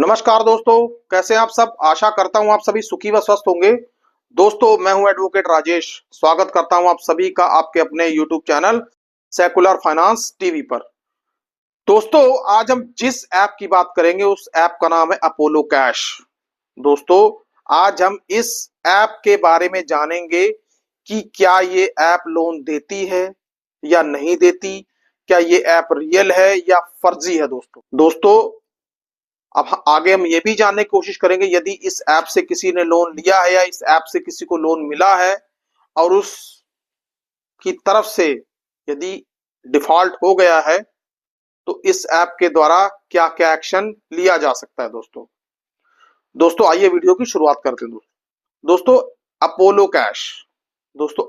नमस्कार दोस्तों, कैसे हैं आप सब। आशा करता हूं आप सभी सुखी व स्वस्थ होंगे। दोस्तों, मैं हूं एडवोकेट राजेश। स्वागत करता हूं आप सभी का आपके अपने YouTube channel secular finance TV पर। दोस्तों, आज हम जिस ऐप की बात करेंगे उस ऐप का नाम है अपोलो कैश। दोस्तों, आज हम इस ऐप के बारे में जानेंगे कि क्या ये ऐप लोन देती है या नहीं देती, क्या ये ऐप रियल है या फर्जी है। दोस्तों, अब आगे हम ये भी जानने की कोशिश करेंगे यदि इस ऐप से किसी ने लोन लिया है या इस ऐप से किसी को लोन मिला है और उसकी तरफ से यदि डिफॉल्ट हो गया है तो इस ऐप के द्वारा क्या क्या एक्शन लिया जा सकता है। दोस्तों आइए वीडियो की शुरुआत करते हैं। दोस्तों अपोलो कैश। दोस्तों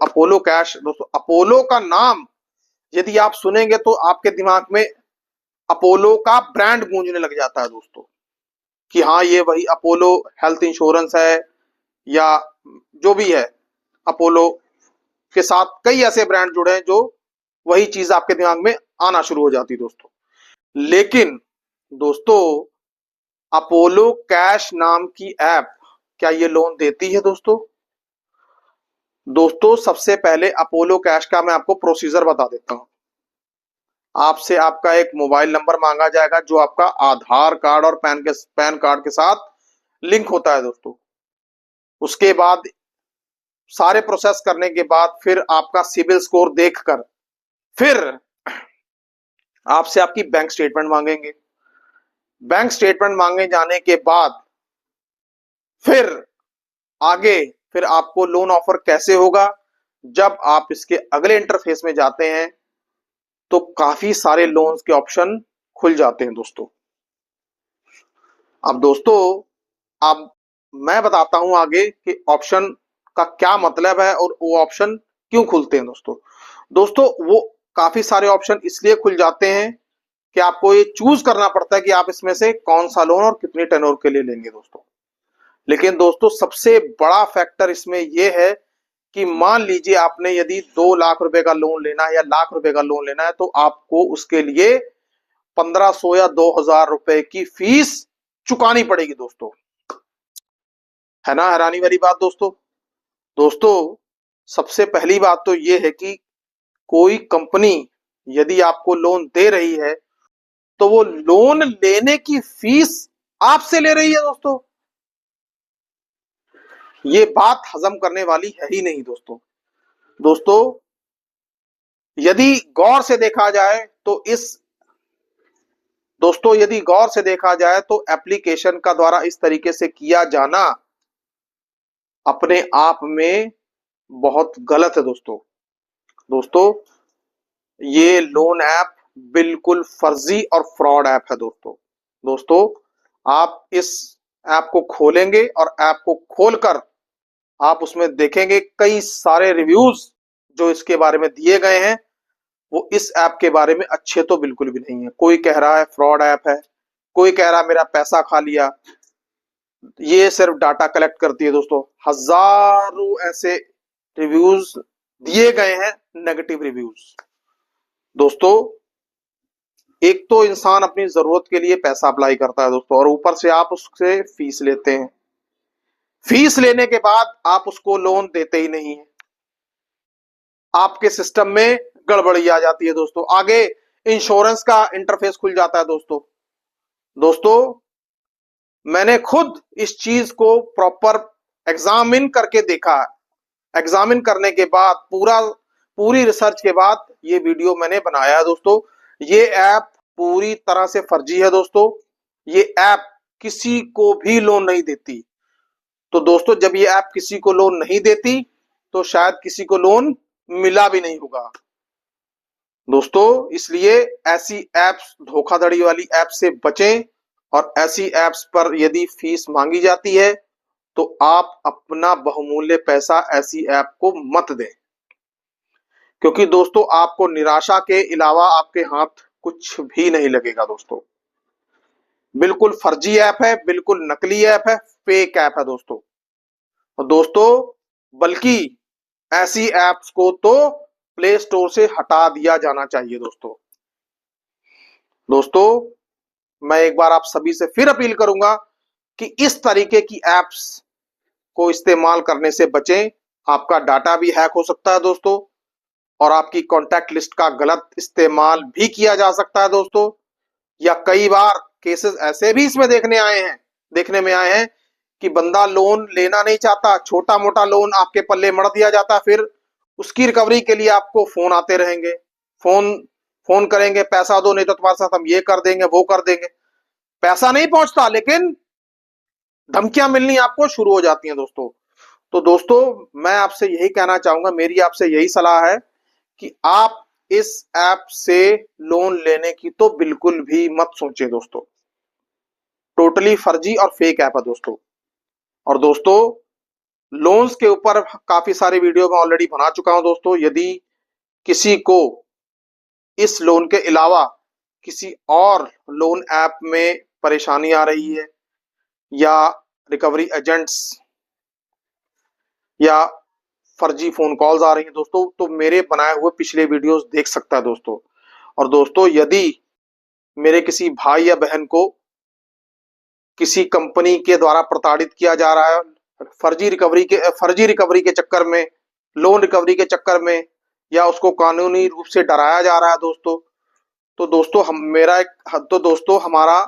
अपोलो का नाम यदि आप सुनेंगे तो आपके दिमाग में अपोलो का ब्रांड गूंजने लग जाता है दोस्तों, कि हाँ ये वही अपोलो हेल्थ इंश्योरेंस है या जो भी है। अपोलो के साथ कई ऐसे ब्रांड जुड़े हैं जो वही चीज आपके दिमाग में आना शुरू हो जाती है दोस्तों। लेकिन दोस्तों, अपोलो कैश नाम की ऐप क्या ये लोन देती है। दोस्तों सबसे पहले अपोलो कैश का मैं आपको प्रोसीजर बता देता हूं। आपसे आपका एक मोबाइल नंबर मांगा जाएगा जो आपका आधार कार्ड और पैन कार्ड के साथ लिंक होता है दोस्तों। उसके बाद सारे प्रोसेस करने के बाद फिर आपका सिबिल स्कोर देखकर फिर आपसे आपकी बैंक स्टेटमेंट मांगेंगे। बैंक स्टेटमेंट मांगे जाने के बाद फिर आगे फिर आपको लोन ऑफर कैसे होगा। जब आप इसके अगले इंटरफेस में जाते हैं तो काफी सारे लोन्स के ऑप्शन खुल जाते हैं दोस्तों। अब मैं बताता हूं आगे कि ऑप्शन का क्या मतलब है और वो ऑप्शन क्यों खुलते हैं दोस्तों वो काफी सारे ऑप्शन इसलिए खुल जाते हैं कि आपको ये चूज करना पड़ता है कि आप इसमें से कौन सा लोन और कितने टेन्योर के लिए लेंगे दोस्तों। लेकिन दोस्तों सबसे बड़ा फैक्टर इसमें यह है कि मान लीजिए आपने यदि 2 लाख रुपए का लोन लेना है या लाख रुपए का लोन लेना है तो आपको उसके लिए 1500 या 2000 रुपए की फीस चुकानी पड़ेगी दोस्तों। है ना हैरानी वाली बात दोस्तों सबसे पहली बात तो यह है कि कोई कंपनी यदि आपको लोन दे रही है तो वो लोन लेने की फीस आपसे ले रही है ये बात हजम करने वाली है ही नहीं दोस्तों यदि गौर से देखा जाए तो एप्लीकेशन का द्वारा इस तरीके से किया जाना अपने आप में बहुत गलत है दोस्तों ये लोन ऐप बिल्कुल फर्जी और फ्रॉड ऐप है दोस्तों आप इस ऐप को खोलेंगे और ऐप को खोलकर आप उसमें देखेंगे कई सारे रिव्यूज जो इसके बारे में दिए गए हैं वो इस ऐप के बारे में अच्छे तो बिल्कुल भी नहीं है। कोई कह रहा है फ्रॉड ऐप है, कोई कह रहा है मेरा पैसा खा लिया। ये सिर्फ डाटा कलेक्ट करती है दोस्तों। हजारों ऐसे रिव्यूज दिए गए हैं, नेगेटिव रिव्यूज। दोस्तों एक तो इंसान अपनी जरूरत के लिए पैसा अप्लाई करता है दोस्तों और ऊपर से आप उससे फीस लेते हैं। फीस लेने के बाद आप उसको लोन देते ही नहीं है। आपके सिस्टम में गड़बड़ी आ जाती है दोस्तों। आगे इंश्योरेंस का इंटरफेस खुल जाता है दोस्तों मैंने खुद इस चीज को प्रॉपर एग्जामिन करके देखा। एग्जामिन करने के बाद पूरी रिसर्च के बाद ये वीडियो मैंने बनाया है दोस्तों। ये ऐप पूरी तरह से फर्जी है दोस्तों। ये ऐप किसी को भी लोन नहीं देती। तो दोस्तों जब ये ऐप किसी को लोन नहीं देती तो शायद किसी को लोन मिला भी नहीं होगा दोस्तों। इसलिए ऐसी ऐप्स, धोखाधड़ी वाली ऐप से बचें और ऐसी ऐप्स पर यदि फीस मांगी जाती है तो आप अपना बहुमूल्य पैसा ऐसी ऐप को मत दें, क्योंकि दोस्तों आपको निराशा के अलावा आपके हाथ कुछ भी नहीं लगेगा दोस्तों। बिल्कुल फर्जी ऐप है, बिल्कुल नकली ऐप है, फेक ऐप है दोस्तों बल्कि ऐसी ऐप्स को तो प्ले स्टोर से हटा दिया जाना चाहिए दोस्तों मैं एक बार आप सभी से फिर अपील करूंगा कि इस तरीके की एप्स को इस्तेमाल करने से बचें। आपका डाटा भी हैक हो सकता है दोस्तों, और आपकी कॉन्टैक्ट लिस्ट का गलत इस्तेमाल भी किया जा सकता है दोस्तों। या कई बार केसेस ऐसे भी इसमें देखने में आए हैं कि बंदा लोन लेना नहीं चाहता, छोटा मोटा लोन आपके पल्ले मढ़ दिया जाता, फिर उसकी रिकवरी के लिए आपको फोन आते रहेंगे, फोन फोन करेंगे, पैसा दो नहीं तो तुम्हारे साथ हम ये कर देंगे वो कर देंगे। पैसा नहीं पहुंचता, लेकिन धमकियां मिलनी आपको शुरू हो जाती हैं दोस्तों। तो दोस्तों, मैं आपसे यही कहना चाहूंगा, मेरी आपसे यही सलाह है कि आप इस ऐप से लोन लेने की तो बिल्कुल भी मत सोचें दोस्तों। टोटली फर्जी और फेक ऐप है दोस्तों। और दोस्तों, लोन्स के ऊपर काफी सारी वीडियो मैं ऑलरेडी बना चुका हूं दोस्तों। यदि किसी को इस लोन के अलावा किसी और लोन ऐप में परेशानी आ रही है, या रिकवरी एजेंट्स या फर्जी फोन कॉल्स आ रही हैं दोस्तों, तो मेरे बनाए हुए पिछले वीडियोस देख सकता है दोस्तों। और दोस्तों, यदि मेरे किसी भाई या बहन को किसी कंपनी के द्वारा प्रताड़ित किया जा रहा है, फर्जी रिकवरी के चक्कर में, लोन रिकवरी के चक्कर में, या उसको कानूनी रूप से डराया जा रहा है दोस्तों, तो दोस्तों हमारा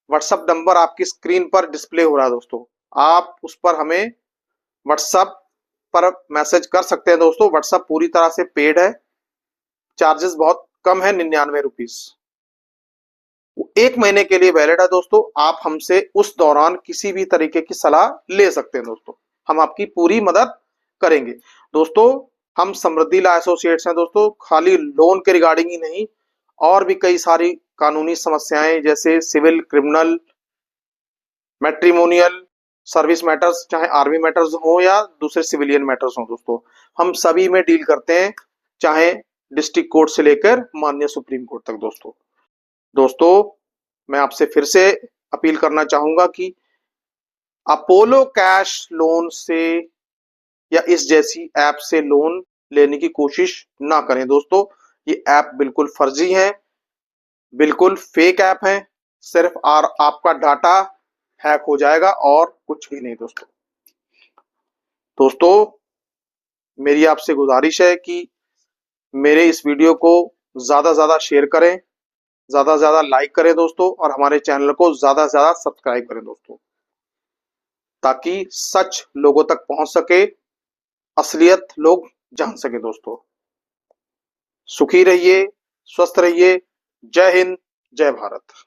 व्हाट्सएप नंबर आपकी स्क्रीन पर डिस्प्ले हो रहा है दोस्तों। आप उस पर हमें व्हाट्सएप पर मैसेज कर सकते हैं दोस्तों। व्हाट्सएप पूरी तरह से पेड है, चार्जेस बहुत कम है, 99 रुपीज। 1 महीने के लिए वैलिड है दोस्तों। आप हमसे उस दौरान किसी भी तरीके की सलाह ले सकते हैं दोस्तों, हम आपकी पूरी मदद करेंगे दोस्तों। हम समृद्धि लॉ एसोसिएट्स हैं दोस्तों, खाली लोन के रिगार्डिंग ही नहीं, और भी कई सारी कानूनी समस्याएं जैसे civil, criminal, matrimonial, service matters, चाहे आर्मी मैटर्स हो या दूसरे सिविलियन मैटर्स हो दोस्तों, हम सभी में डील करते हैं, चाहे डिस्ट्रिक्ट कोर्ट से लेकर माननीय सुप्रीम कोर्ट तक दोस्तों। दोस्तों, मैं आपसे फिर से अपील करना चाहूंगा कि अपोलो कैश लोन से या इस जैसी ऐप से लोन लेने की कोशिश ना करें दोस्तों। ये ऐप बिल्कुल फर्जी है, बिल्कुल फेक ऐप है, सिर्फ आपका डाटा हैक हो जाएगा और कुछ भी नहीं दोस्तों। दोस्तों, मेरी आपसे गुजारिश है कि मेरे इस वीडियो को ज्यादा से ज्यादा शेयर करें, ज्यादा से ज्यादा लाइक करें दोस्तों, और हमारे चैनल को ज्यादा से ज्यादा सब्सक्राइब करें दोस्तों, ताकि सच लोगों तक पहुंच सके, असलियत लोग जान सके दोस्तों। सुखी रहिए, स्वस्थ रहिए। जय हिंद, जय भारत।